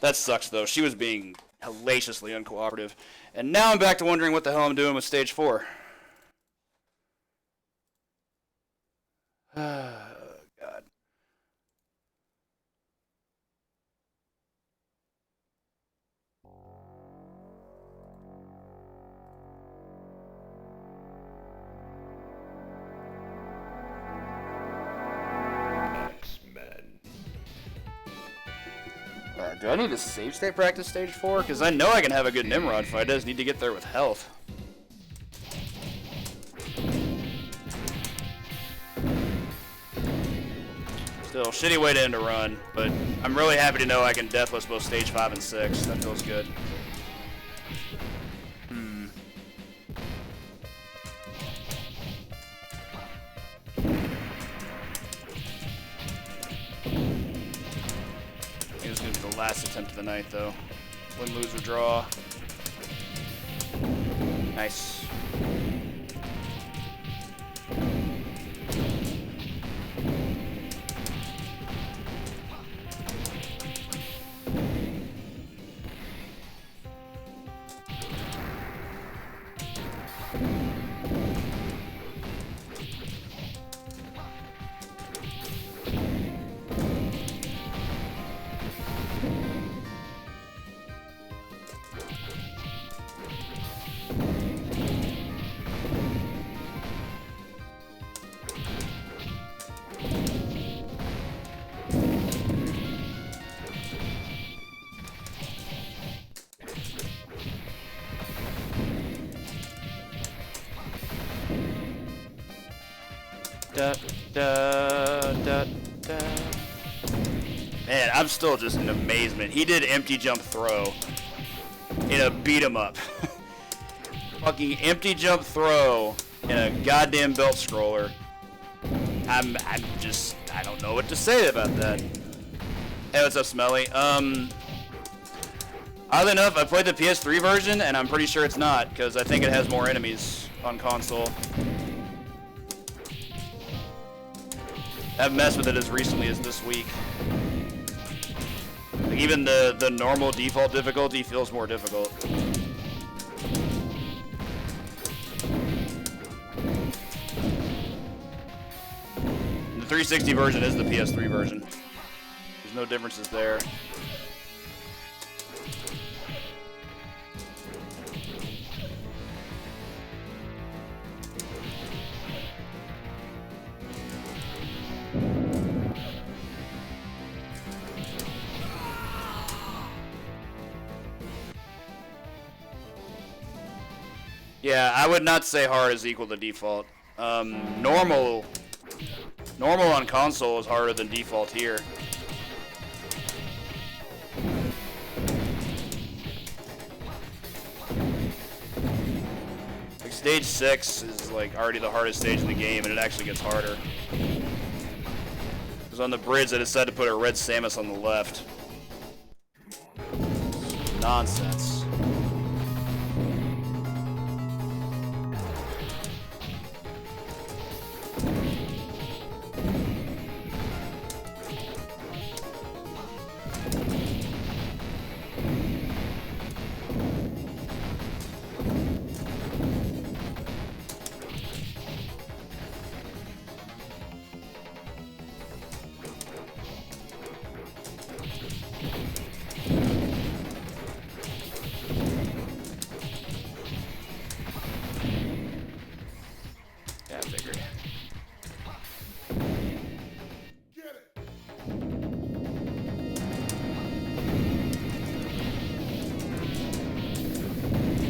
That sucks, though. She was being hellaciously uncooperative. And now I'm back to wondering what the hell I'm doing with stage 4. God. Do I need to save state practice stage 4? Because I know I can have a good Nimrod fight. I just need to get there with health. Still, shitty way to end a run, but I'm really happy to know I can deathless both stage 5 and 6. That feels good. This is going to be the last attempt of the night, though. Win, lose, or draw. Nice. Da, da, da, da. Man, I'm still just in amazement. He did empty jump throw in a beat 'em up. Fucking empty jump throw in a goddamn belt scroller. I don't know what to say about that. Hey, what's up, Smelly? Oddly enough, I played the PS3 version, and I'm pretty sure it's not, because I think it has more enemies on console. I've messed with it as recently as this week. Like even the normal default difficulty feels more difficult. The 360 version is the PS3 version. There's no differences there. Yeah, I would not say hard is equal to default. Normal on console is harder than default here. Like stage 6 is like already the hardest stage in the game, and it actually gets harder. Because on the bridge, I decided to put a red Samus on the left. Nonsense.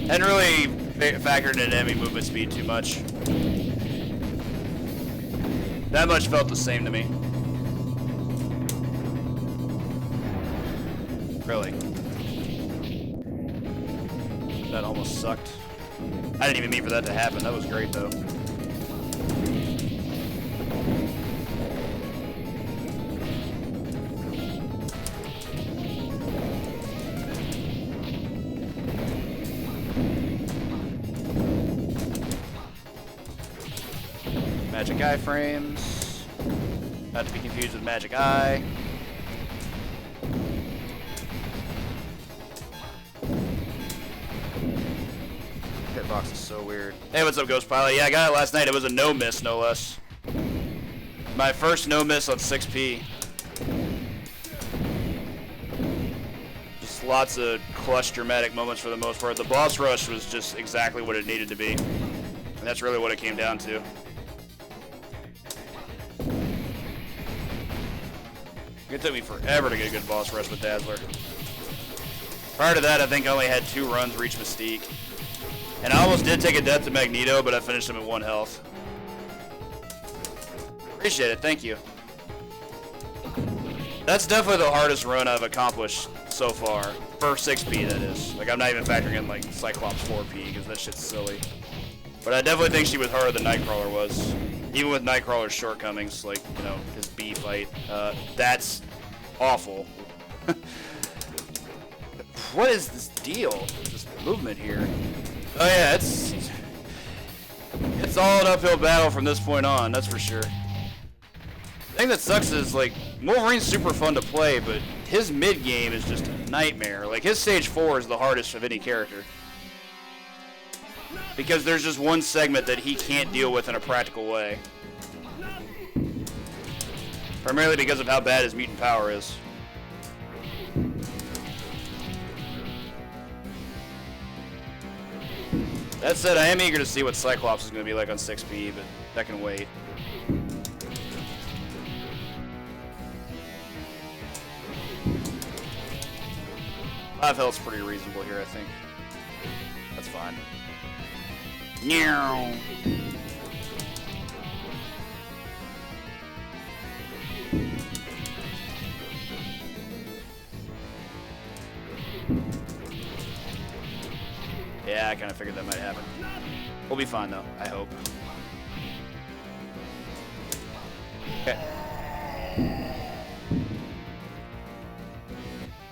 Hadn't really factored in enemy movement speed too much. That much felt the same to me. Really. That almost sucked. I didn't even mean for that to happen. That was great though. Magic Eye frames. Not to be confused with Magic Eye. so weird. Hey, what's up, Ghost Pilot? Yeah, I got it last night. It was a no miss, no less. My first no miss on 6P. Just lots of clutch, dramatic moments for the most part. The boss rush was just exactly what it needed to be. And that's really what it came down to. It took me forever to get a good boss rush with Dazzler. Prior to that, I think I only had 2 runs reach Mystique. And I almost did take a death to Magneto, but I finished him at 1 health. Appreciate it, thank you. That's definitely the hardest run I've accomplished so far. For 6P, that is. Like, I'm not even factoring in, like, Cyclops 4P, because that shit's silly. But I definitely think she was harder than Nightcrawler was. Even with Nightcrawler's shortcomings, like, you know, his B fight. That's awful. What is this deal? This movement here. Oh yeah, it's all an uphill battle from this point on, that's for sure. The thing that sucks is, like, Wolverine's super fun to play, but his mid-game is just a nightmare. Like, his stage 4 is the hardest of any character. Because there's just one segment that he can't deal with in a practical way. Primarily because of how bad his mutant power is. That said, I am eager to see what Cyclops is going to be like on 6P, but that can wait. Five health's pretty reasonable here, I think. That's fine. Meow. Yeah, I kind of figured that might happen. We'll be fine, though, I hope. Okay.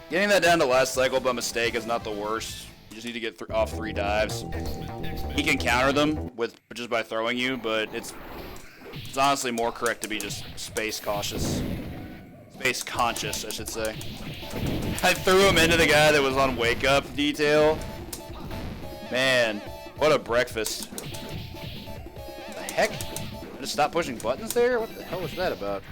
Getting that down to last cycle by mistake is not the worst. You just need to get off 3 dives. He can counter them just by throwing you, but it's honestly more correct to be just space cautious. Space conscious, I should say. I threw him into the guy that was on wake up detail. Man, what a breakfast. The heck? I just stopped pushing buttons there? What the hell was that about?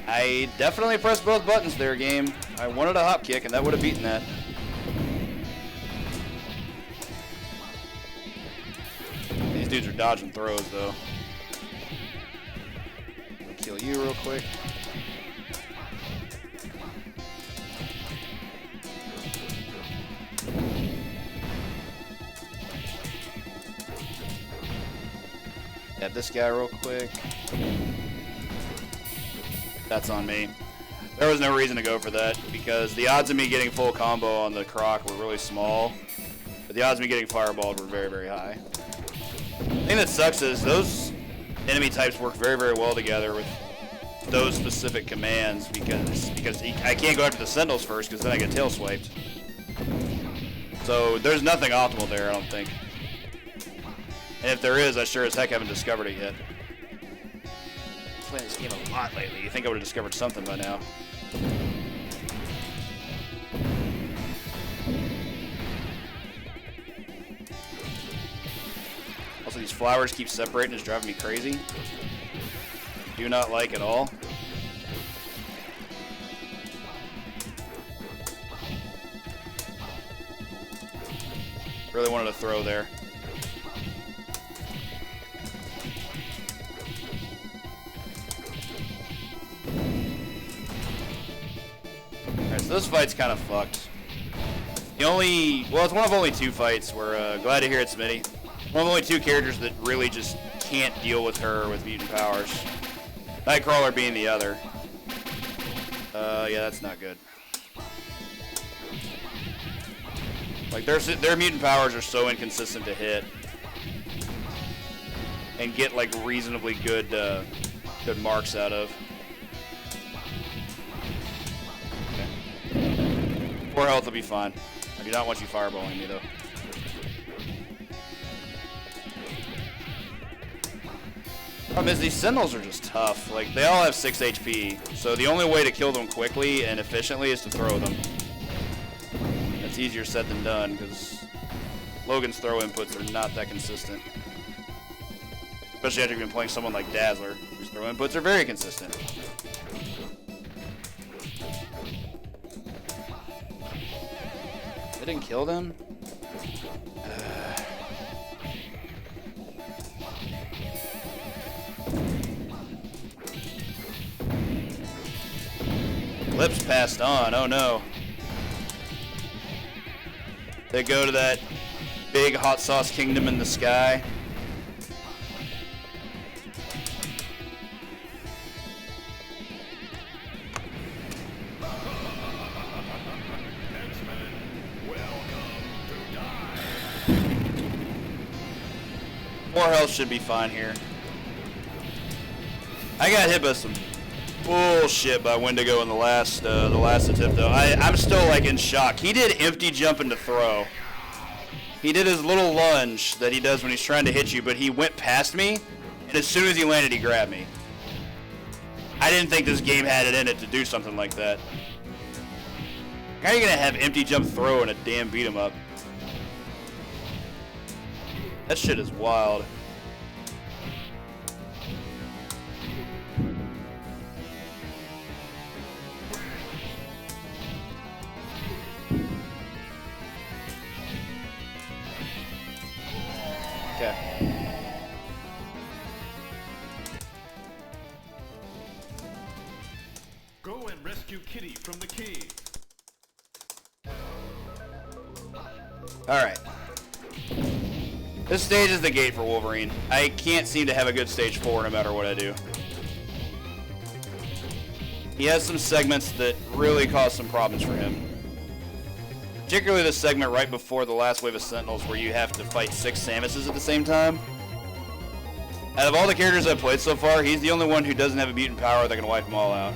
I definitely pressed both buttons there, game. I wanted a hop kick, and that would have beaten that. These dudes are dodging throws, though. I'll kill you real quick. Got this guy real quick. That's on me. There was no reason to go for that because the odds of me getting full combo on the Croc were really small, but the odds of me getting fireballed were very, very high. The thing that sucks is those enemy types work very, very well together with those specific commands because I can't go after the Sentinels first because then I get tail swiped. So there's nothing optimal there, I don't think. And if there is, I sure as heck haven't discovered it yet. I'm playing this game a lot lately. You think I would have discovered something by now. Also, these flowers keep separating. It's driving me crazy. Do not like at all. Really wanted to throw there. Alright, so this fight's kind of fucked. It's one of only 2 fights where, glad to hear it, Smitty. One of only 2 characters that really just can't deal with her with mutant powers. Nightcrawler being the other. Yeah, that's not good. Like, their mutant powers are so inconsistent to hit. And get, like, reasonably good marks out of. 4 health will be fine. I do not want you fireballing me, though. Problem is, these Sentinels are just tough. Like, they all have 6 HP, so the only way to kill them quickly and efficiently is to throw them. That's easier said than done, because Logan's throw inputs are not that consistent. Especially after you've been playing someone like Dazzler, whose throw inputs are very consistent. They didn't kill them? Lips passed on, oh no. They go to that big hot sauce kingdom in the sky. More health should be fine here. I got hit by some bullshit by Wendigo in the last attempt though. I'm still like in shock. He did empty jump into throw. He did his little lunge that he does when he's trying to hit you, but he went past me, and as soon as he landed, he grabbed me. I didn't think this game had it in it to do something like that. How are you gonna have empty jump throw in a damn beat 'em up? That shit is wild. Okay. Go and rescue Kitty from the cave. Alright. This stage is the gate for Wolverine. I can't seem to have a good stage 4 no matter what I do. He has some segments that really cause some problems for him. Particularly the segment right before the last wave of Sentinels where you have to fight 6 Samuses at the same time. Out of all the characters I've played so far, he's the only one who doesn't have a mutant power that can wipe them all out.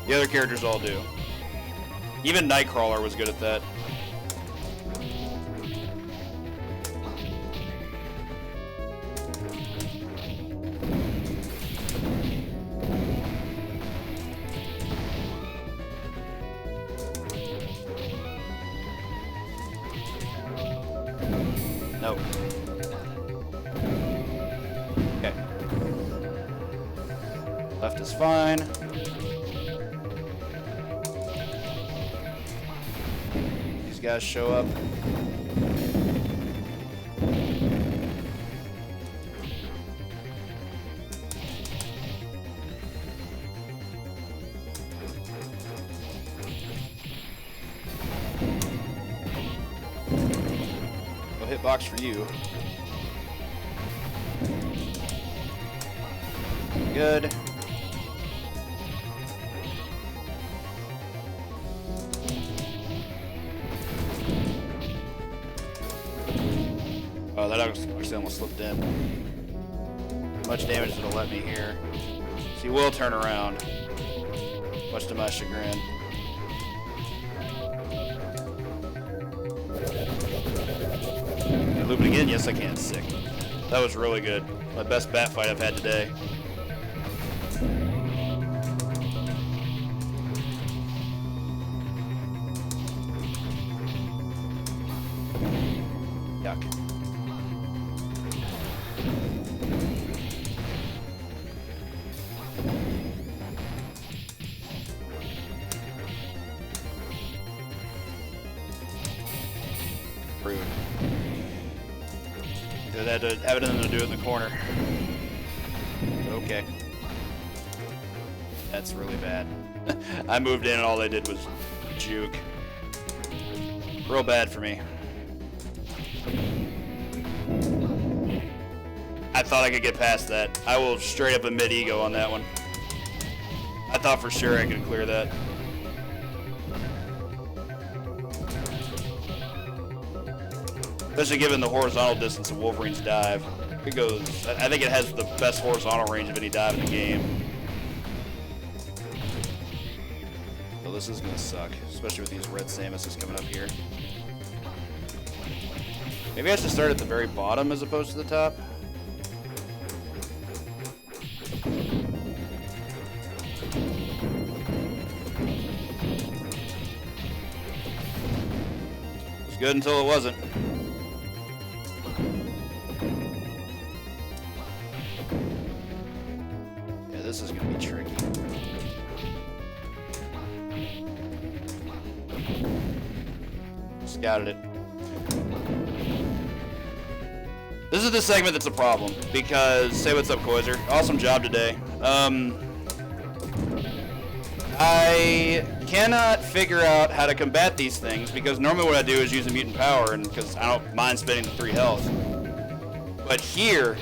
The other characters all do. Even Nightcrawler was good at that. Nope. Okay. Left is fine. These guys show up. Hitbox for you. Good. Oh, that actually almost slipped in. Much damage it'll let me here. So he will turn around, much to my chagrin. Loop it again? Yes, I can. Sick. That was really good. My best bat fight I've had today. Yuck. Rude. That had to have it to do it in the corner. Okay. That's really bad. I moved in and all they did was juke. Real bad for me. I thought I could get past that. I will straight up admit ego on that one. I thought for sure I could clear that. Especially given the horizontal distance of Wolverine's dive. It goes, I think it has the best horizontal range of any dive in the game. So this is gonna suck, especially with these red Samuses coming up here. Maybe I should start at the very bottom as opposed to the top. was good until it wasn't. Yeah, this is gonna be tricky. Scouted it. This is the segment that's a problem because, say what's up, Koiser. Awesome job today. I cannot figure out how to combat these things because normally what I do is use a mutant power, and because I don't mind spending the 3 health. But here,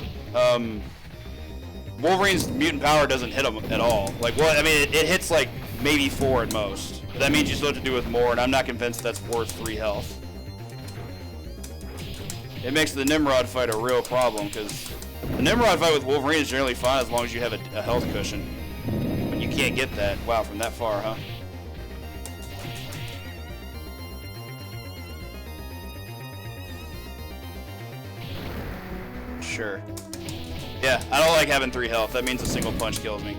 Wolverine's mutant power doesn't hit him at all. Like, what? I mean, it hits like maybe 4 at most. But that means you still have to do with more, and I'm not convinced that's worth 3 health. It makes the Nimrod fight a real problem because the Nimrod fight with Wolverine is generally fine as long as you have a health cushion. But you can't get that. Wow, from that far, huh? Sure. Yeah, I don't like having 3 health. That means a single punch kills me.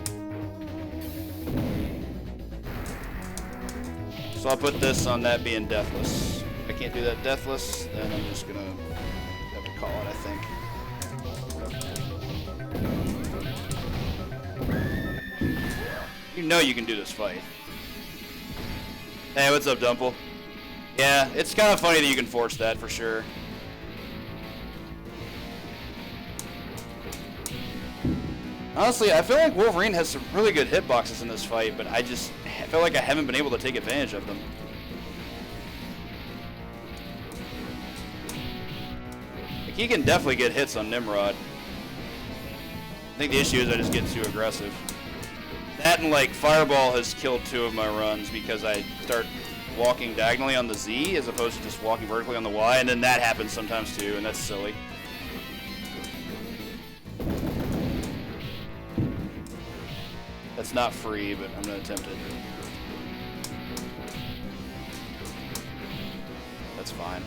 So I'll put this on that being deathless. If I can't do that deathless, then I'm just gonna have to call it, I think. You know you can do this fight. Hey, what's up, Dumple? Yeah, it's kind of funny that you can force that for sure. Honestly, I feel like Wolverine has some really good hitboxes in this fight, but I feel like I haven't been able to take advantage of them. Like, he can definitely get hits on Nimrod. I think the issue is I just get too aggressive. That and like Fireball has killed 2 of my runs because I start walking diagonally on the Z as opposed to just walking vertically on the Y, and then that happens sometimes too, and that's silly. That's not free, but I'm gonna attempt it. That's fine.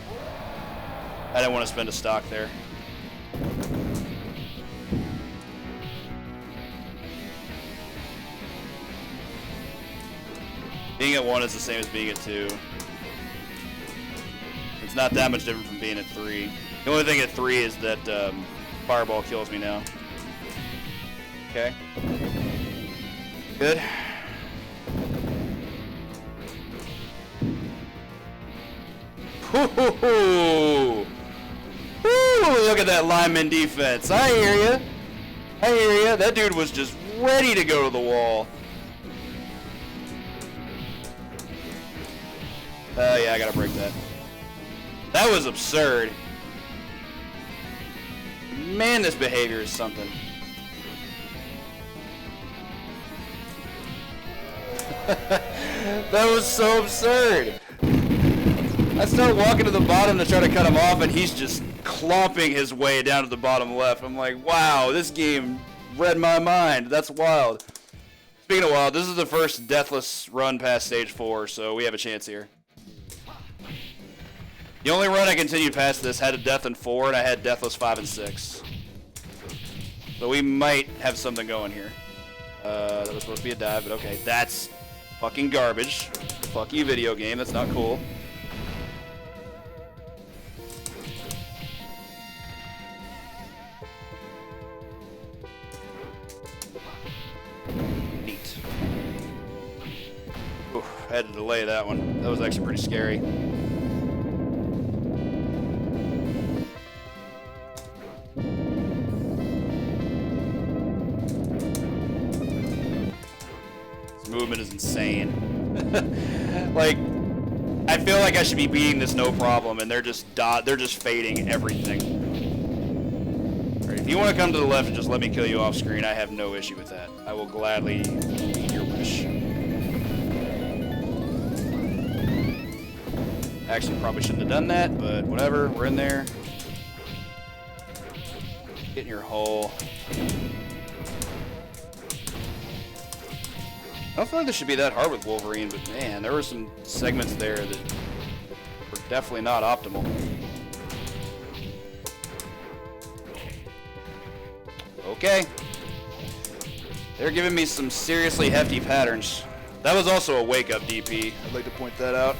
I didn't want to spend a stock there. Being at 1 is the same as being at 2. It's not that much different from being at 3. The only thing at 3 is that Fireball kills me now. Okay. Good. Ooh, look at that lineman defense. I hear ya. I hear ya. That dude was just ready to go to the wall. Yeah, I gotta break that. That was absurd. Man, this behavior is something. That was so absurd. I start walking to the bottom to try to cut him off, and he's just clomping his way down to the bottom left. I'm like, wow, this game read my mind. That's wild. Speaking of wild, this is the first deathless run past stage 4, so we have a chance here. The only run I continued past this had a death in 4, and I had deathless 5 and 6. So we might have something going here. That was supposed to be a dive, but okay. That's fucking garbage. Fuck you, video game. That's not cool. Neat. Oof, I had to delay that one. That was actually pretty scary. Movement is insane. Like, I feel like I should be beating this no problem, and they're just fading everything. All right, if you want to come to the left and just let me kill you off screen, I have no issue with that. I will gladly heed your wish. Actually, probably shouldn't have done that, but whatever. We're in there. Get in your hole. I don't feel like this should be that hard with Wolverine, but man, there were some segments there that were definitely not optimal. Okay. They're giving me some seriously hefty patterns. That was also a wake-up DP. I'd like to point that out.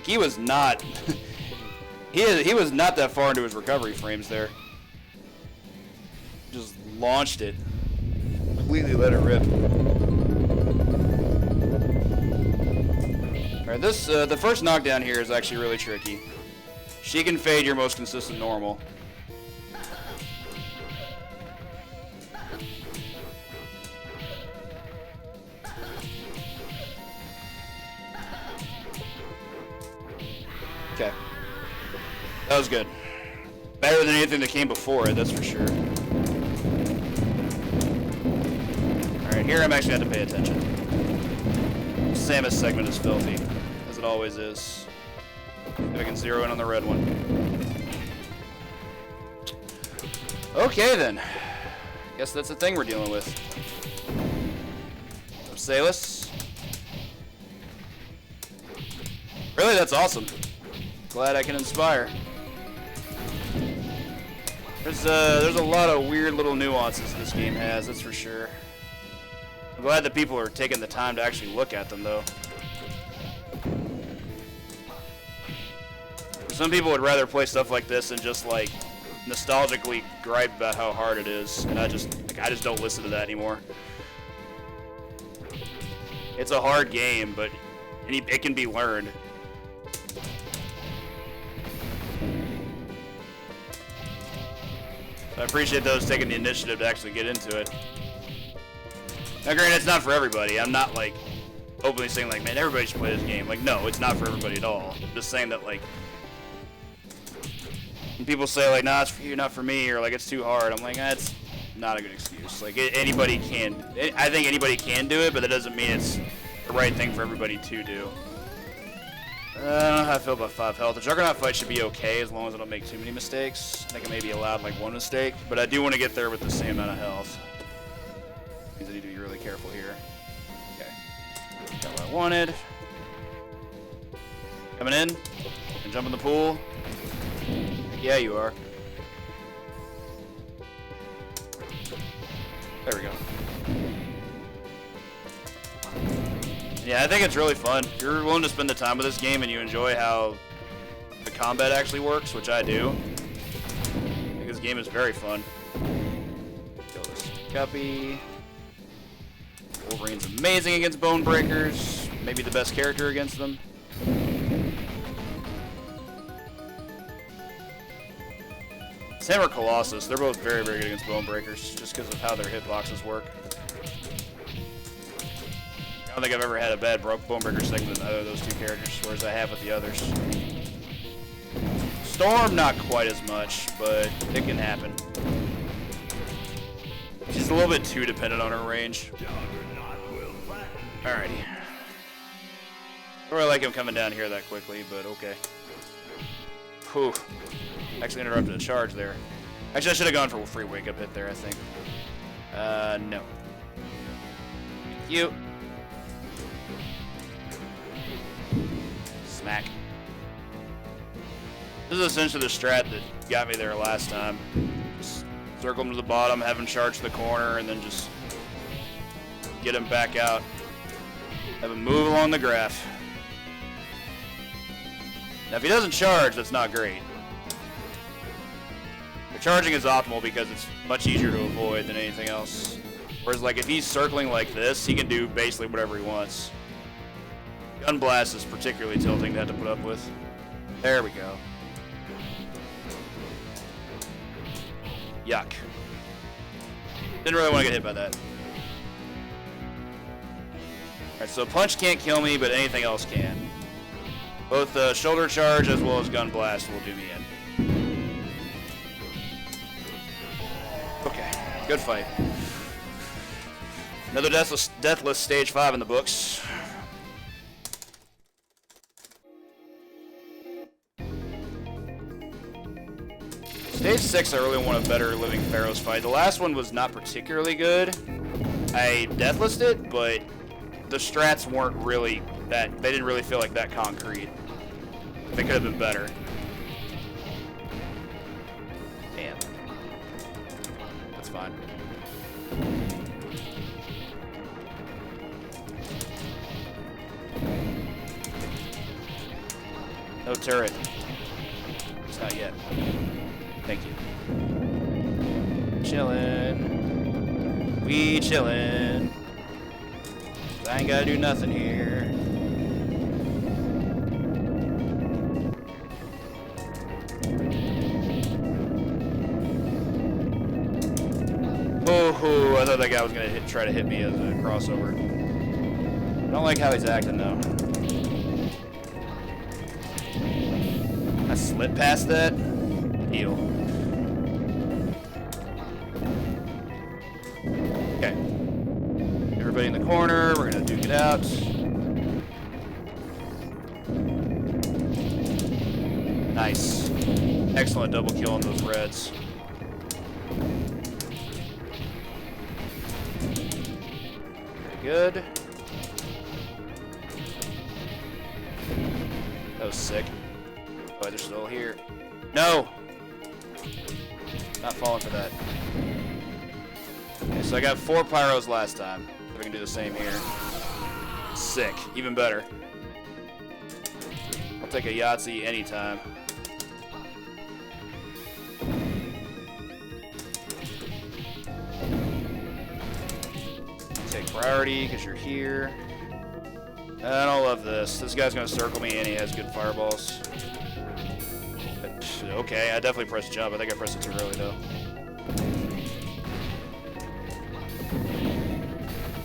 Like, he was not... he was not that far into his recovery frames there. Just launched it. Completely let it rip. Alright, this, the first knockdown here is actually really tricky. She can fade your most consistent normal. Okay. That was good. Better than anything that came before it, that's for sure. Alright, here I'm actually going to have to pay attention. Samus segment is filthy, as it always is. If I can zero in on the red one. Okay then. Guess that's the thing we're dealing with. Salus. Really, that's awesome. Glad I can inspire. There's a lot of weird little nuances this game has, that's for sure. I'm glad that people are taking the time to actually look at them, though. Some people would rather play stuff like this and just like nostalgically gripe about how hard it is, and I just don't listen to that anymore. It's a hard game, but it can be learned. I appreciate those taking the initiative to actually get into it. Now, granted, it's not for everybody. I'm not like openly saying like, man, everybody should play this game. Like, no, it's not for everybody at all. I'm just saying that like, when people say like, nah, it's for you, not for me, or like it's too hard, I'm like, that's not a good excuse. Like, anybody can. I think anybody can do it, but that doesn't mean it's the right thing for everybody to do. I don't know how I feel about 5 health. The Juggernaut fight should be okay as long as I don't make too many mistakes. I think I may be allowed like 1 mistake, but I do want to get there with the same amount of health. Means I need to be really careful here. Okay. Got what I wanted. Coming in. And jump in the pool. Yeah, you are. There we go. Yeah, I think it's really fun. If you're willing to spend the time with this game and you enjoy how the combat actually works, which I do, I think this game is very fun. Kill this guppy. Wolverine's amazing against Bone Breakers. Maybe the best character against them. Same or Colossus. They're both very, very good against Bone Breakers, just because of how their hitboxes work. I don't think I've ever had a bad Bone Breaker segment with either of those 2 characters, whereas I have with the others. Storm, not quite as much, but it can happen. She's a little bit too dependent on her range. Alrighty. I don't really like him coming down here that quickly, but okay. Whew. Actually interrupted a charge there. Actually, I should have gone for a free wake-up hit there, I think. No. Thank you. Smack. This is essentially the strat that got me there last time. Just circle him to the bottom, have him charge the corner, and then just get him back out. Have him move along the graph. Now, if he doesn't charge, that's not great. The charging is optimal because it's much easier to avoid than anything else. Whereas, like, if he's circling like this, he can do basically whatever he wants. Gun Blast is particularly tilting to have to put up with. There we go. Yuck. Didn't really want to get hit by that. Alright, so Punch can't kill me, but anything else can. Both Shoulder Charge as well as Gun Blast will do me in. Okay, good fight. Another deathless stage 5 in the books. Stage 6, I really want a better Living Pharaohs fight. The last one was not particularly good. I deathlessed it, but the strats weren't really that, they didn't really feel like that concrete. They could have been better. Damn. That's fine. turret. It's not yet. Thank you. Chillin'. We chillin'. I ain't gotta do nothing here. Oh, I thought that guy was gonna try to hit me as a crossover. I don't like how he's acting though. I slipped past that. Heal. Okay. Everybody in the corner. We're gonna duke it out. Nice. Excellent double kill on those reds. Good. That was sick. Oh, they're still here. No! Not falling for that. Okay, so I got 4 pyros last time. If I can do the same here. Sick. Even better. I'll take a Yahtzee anytime. Take priority because you're here. I don't love this. This guy's gonna circle me and he has good fireballs. Okay, I definitely pressed jump. I think I pressed it too early though.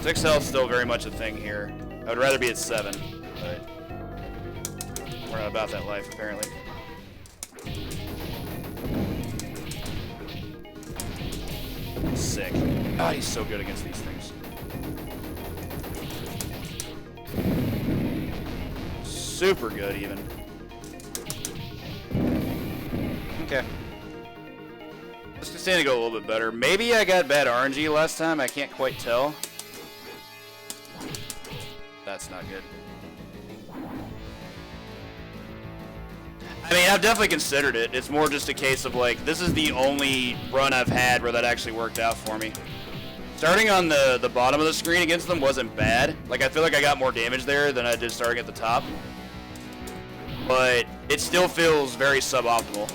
6 health still very much a thing here. I would rather be at 7, but we're not about that life apparently. Sick. Ah, he's so good against these things. Super good even. Okay. This is going to go a little bit better. Maybe I got bad RNG last time. I can't quite tell. That's not good. I mean, I've definitely considered it. It's more just a case of like, this is the only run I've had where that actually worked out for me. Starting on the bottom of the screen against them wasn't bad. Like, I feel like I got more damage there than I did starting at the top. But it still feels very suboptimal.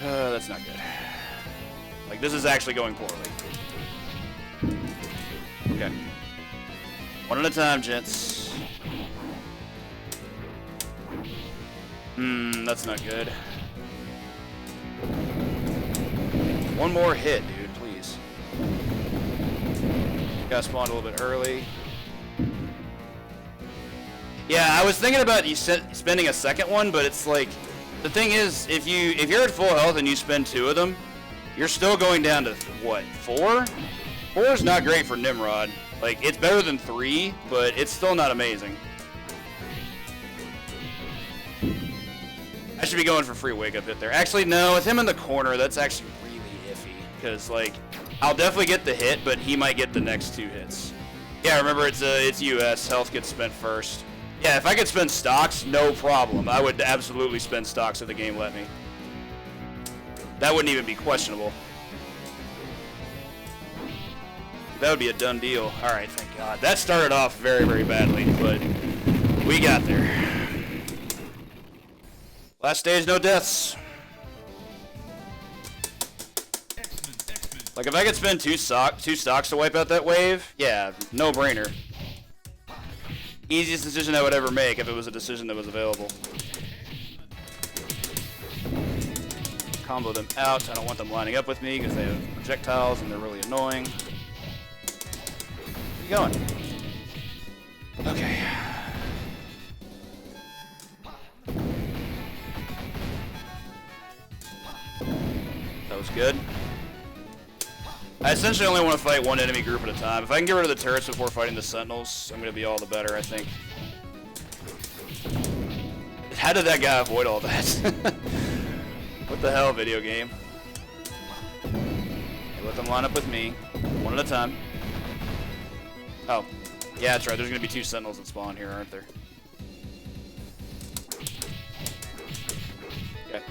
That's not good. Like, this is actually going poorly. Okay. One at a time, gents. That's not good. One more hit, dude, please. Got spawned a little bit early. Yeah, I was thinking about you spending a second one, but it's like, the thing is, if you're at full health and you spend 2 of them, you're still going down to what, 4? 4 is not great for Nimrod. Like, it's better than 3, but it's still not amazing. I should be going for free wake up hit there. Actually, no, with him in the corner, that's actually really iffy. Because, like, I'll definitely get the hit, but he might get the next 2 hits. Yeah, remember, it's US. Health gets spent first. Yeah, if I could spend stocks, no problem. I would absolutely spend stocks if the game let me. That wouldn't even be questionable. That would be a done deal. All right, thank God. That started off very, very badly, but we got there. Last stage, no deaths. Like, if I could spend two stocks to wipe out that wave, yeah, no brainer. Easiest decision I would ever make if it was a decision that was available. Combo them out. I don't want them lining up with me because they have projectiles and they're really annoying. Where you going? Okay. That was good. I essentially only want to fight one enemy group at a time. If I can get rid of the turrets before fighting the sentinels, I'm going to be all the better, I think. How did that guy avoid all that? What the hell, video game? Okay, let them line up with me, one at a time. Oh, yeah, that's right. There's going to be 2 sentinels that spawn here, aren't there? Okay.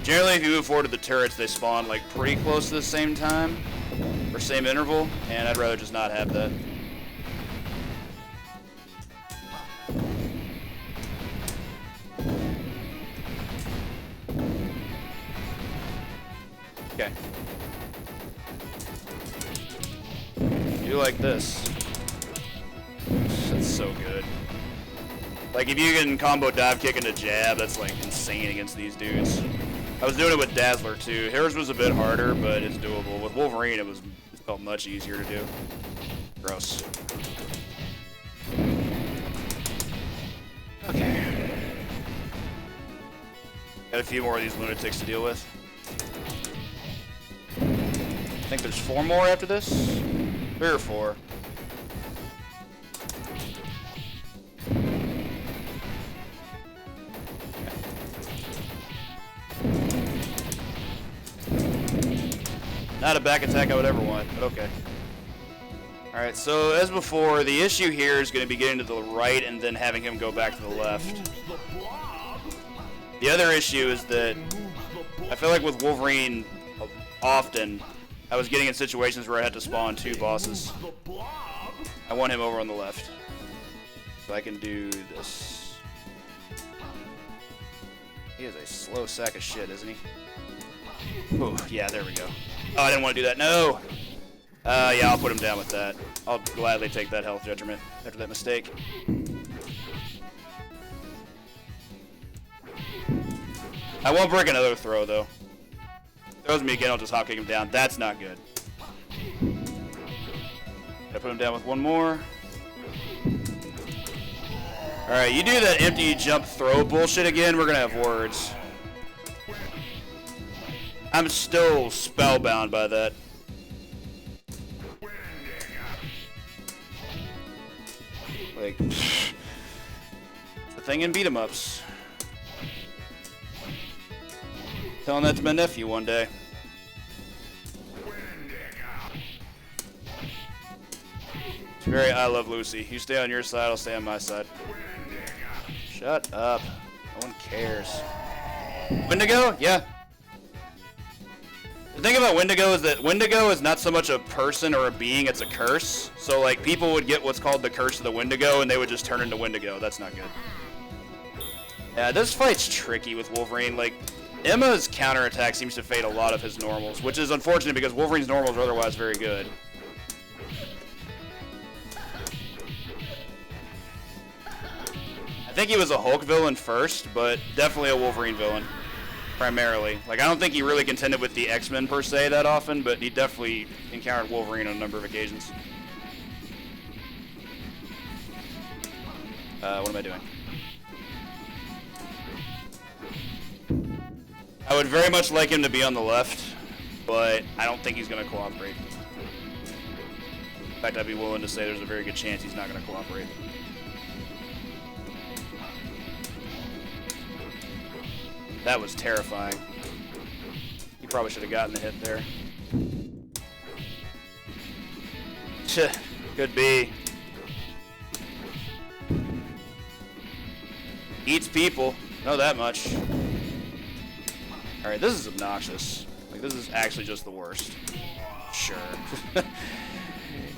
Generally, if you move forward to the turrets, they spawn like pretty close to the same time or same interval, and I'd rather just not have that. Okay. You like this. That's so good. Like, if you can combo dive kick into jab, that's like insane against these dudes. I was doing it with Dazzler too. Hers was a bit harder, but it's doable. With Wolverine, it felt much easier to do. Gross. Okay. Got a few more of these lunatics to deal with. I think there's 4 more after this. 3 or 4. Not a back attack I would ever want, but okay. Alright, so as before, the issue here is going to be getting to the right and then having him go back to the left. The other issue is that I feel like with Wolverine, often, I was getting in situations where I had to spawn 2 bosses. I want him over on the left. So I can do this. He is a slow sack of shit, isn't he? Oh, yeah, there we go. Oh, I didn't want to do that. No! Yeah, I'll put him down with that. I'll gladly take that health detriment after that mistake. I won't break another throw, though. Throws me again, I'll just hop kick him down. That's not good. Gotta put him down with 1 more. Alright, you do that empty jump throw bullshit again, we're gonna have words. I'm still spellbound by that. Like, it's the thing in beat 'em ups. Telling that to my nephew one day. It's very I Love Lucy. You stay on your side, I'll stay on my side. Shut up. No one cares. Wendigo? Yeah. The thing about Wendigo is that Wendigo is not so much a person or a being, it's a curse. So, like, people would get what's called the curse of the Wendigo, and they would just turn into Wendigo. That's not good. Yeah, this fight's tricky with Wolverine. Like, Emma's counterattack seems to fade a lot of his normals, which is unfortunate because Wolverine's normals are otherwise very good. I think he was a Hulk villain first, but definitely a Wolverine villain. Primarily. Like, I don't think he really contended with the X-Men per se that often, but he definitely encountered Wolverine on a number of occasions. What am I doing? I would very much like him to be on the left, but I don't think he's going to cooperate. In fact, I'd be willing to say there's a very good chance he's not going to cooperate. That was terrifying. He probably should have gotten the hit there. Could be. Eats people. Know that much. Alright, this is obnoxious. Like, this is actually just the worst. Sure.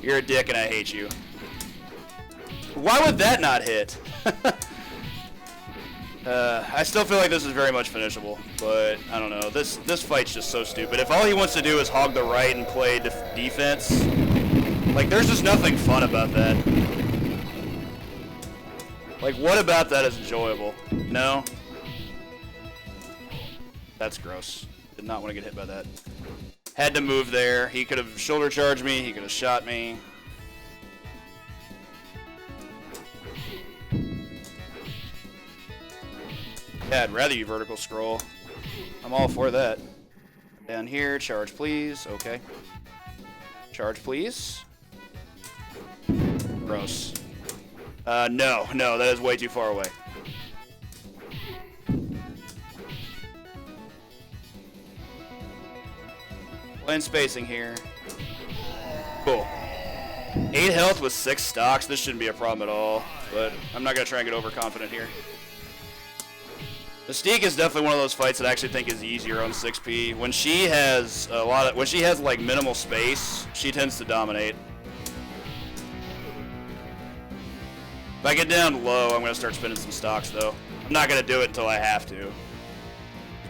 You're a dick and I hate you. Why would that not hit? I still feel like this is very much finishable, but I don't know. This fight's just so stupid. If all he wants to do is hog the right and play defense, like, there's just nothing fun about that. Like, what about that is enjoyable? No? That's gross. Did not want to get hit by that. Had to move there. He could have shoulder charged me. He could have shot me. Yeah, I'd rather you vertical scroll. I'm all for that. Down here, charge please. Okay. Charge please. Gross. No, that is way too far away. Playing spacing here. Cool. 8 health with 6 stocks. This shouldn't be a problem at all, but I'm not going to try and get overconfident here. Mystique is definitely one of those fights that I actually think is easier on 6P. When she has like minimal space, she tends to dominate. If I get down low, I'm gonna start spinning some stocks though. I'm not gonna do it until I have to.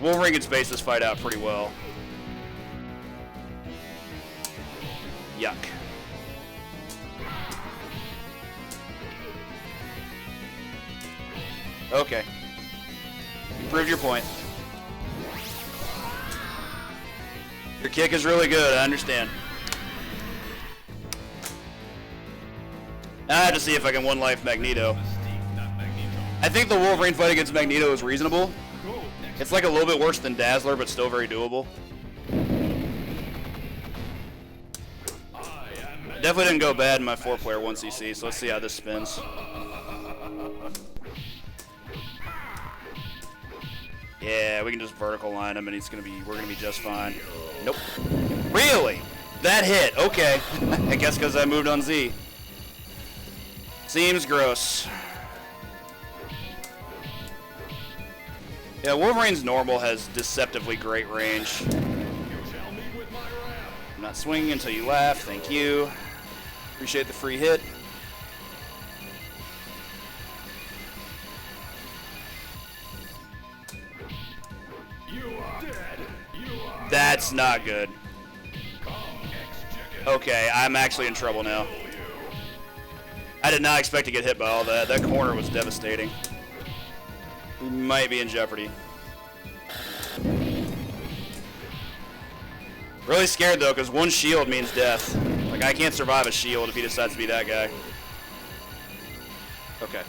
Wolverine can space this fight out pretty well. Yuck. Okay. Prove your point. Your kick is really good, I understand. Now I have to see if I can one life Magneto. I think the Wolverine fight against Magneto is reasonable. It's like a little bit worse than Dazzler, but still very doable. Definitely didn't go bad in my 4-player 1cc, so let's see how this spins. Yeah, we can just vertical line him and we're gonna be just fine. Nope. Really? That hit, okay. I guess because I moved on Z. Seems gross. Yeah, Wolverine's normal has deceptively great range. I'm not swinging until you laugh, thank you. Appreciate the free hit. That's not good. Okay, I'm actually in trouble now. I did not expect to get hit by all that. That corner was devastating. We might be in jeopardy. Really scared though, because one shield means death. Like, I can't survive a shield if he decides to be that guy. Okay.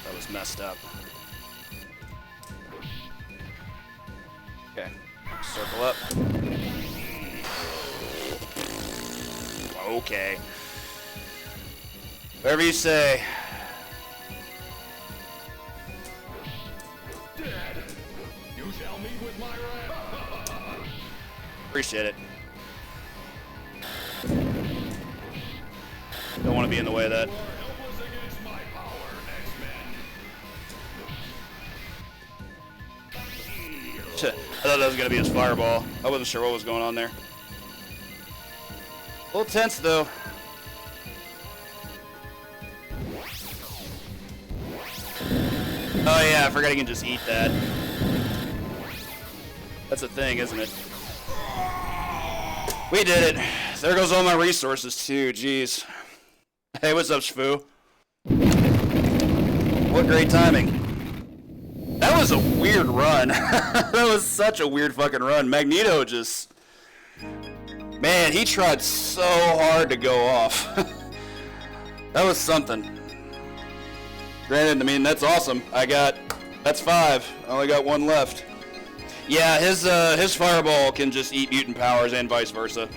That was messed up. Okay. Circle up. Okay. Whatever you say. You shall meet with my wrath. Appreciate it. Don't want to be in the way of that. Helpless against my power, X-Men. I thought that was going to be his fireball. I wasn't sure what was going on there. A little tense, though. Oh, yeah, I forgot he can just eat that. That's a thing, isn't it? We did it. There goes all my resources, too. Jeez. Hey, what's up, Shfu? What great timing. That was a weird run. That was such a weird fucking run. Magneto just... Man, he tried so hard to go off. That was something. Granted, I mean, that's awesome. That's 5. I only got 1 left. Yeah, his fireball can just eat mutant powers and vice versa.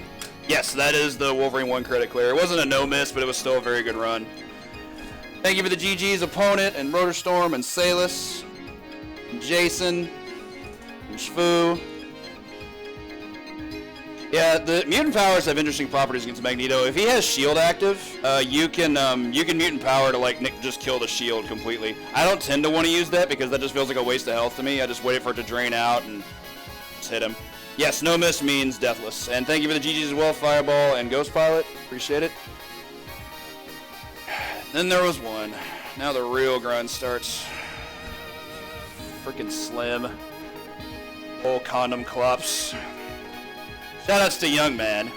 Yes, that is the Wolverine 1 credit clear. It wasn't a no miss, but it was still a very good run. Thank you for the GG's opponent, and Rotorstorm, and Salus, and Jason, and Shfu. Yeah, the mutant powers have interesting properties against Magneto. If he has shield active, you can mutant power to like just kill the shield completely. I don't tend to want to use that because that just feels like a waste of health to me. I just wait for it to drain out and just hit him. Yes, no miss means deathless. And thank you for the GGs as well, Fireball and Ghost Pilot. Appreciate it. Then there was one. Now the real grind starts. Freaking Slim. Old condom clops. Shoutouts to Young Man.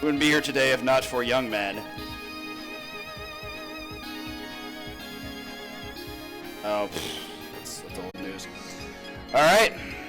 We wouldn't be here today if not for Young Man. Oh, that's old news. All right.